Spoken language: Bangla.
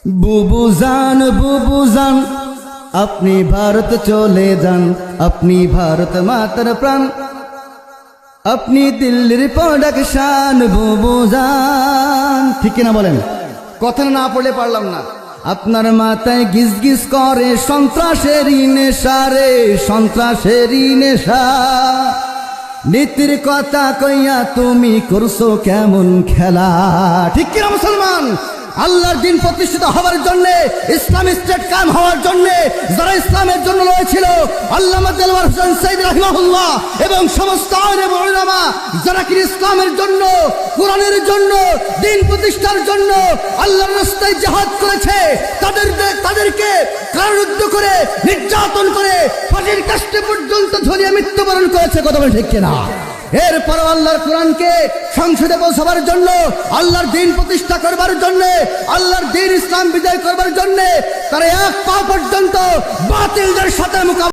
বুবু জান আপনি ভারত চলে যান, আপনি ভারত মাতার প্রাণ, আপনি দিল্লির প্রোডাকশন বুবু জান। ঠিক কিনা বলেন? কথা না পড়লে পারলাম না। আপনার মাথায় গিজ গিজ করে সন্ত্রাসেরই নেশা রে, সন্ত্রাসেরই নেশা। নীতির কথা কইয়া তুমি করছো কেমন খেলা। ঠিক কিনা মুসলমান? আল্লাহর দিন প্রতিষ্ঠিত হওয়ার জন্য, ইসলামিক স্টেট কায়েম হওয়ার জন্য যারা ইসলামের জন্য লড়েছিল, আল্লামা দেলওয়ার হোসেন সৈয়দ রাহিমাহুল্লাহ এবং সমস্ত আলেম উলামা যারা কি ইসলামের জন্য, কোরআনের জন্য, দিন প্রতিষ্ঠার জন্য আল্লাহর রাস্তায় জিহাদ করেছে, তাদেরকে কারারুদ্ধ করে, নির্যাতন করে, ফাঁসির কাস্টে পর্যন্ত ঝুলিয়ে মৃত্যুবরণ করেছে। কথা বলে ঠিক কিনা? এরপর আল্লাহর কোরআনকে সংসদে পৌঁছাবার জন্য, আল্লাহর দিন প্রতিষ্ঠা করবার জন্য, আল্লাহর দিন ইসলাম বিজয় করবার জন্য তারা এক পা পর্যন্ত বাতিলদের সাথে মোকাবিলা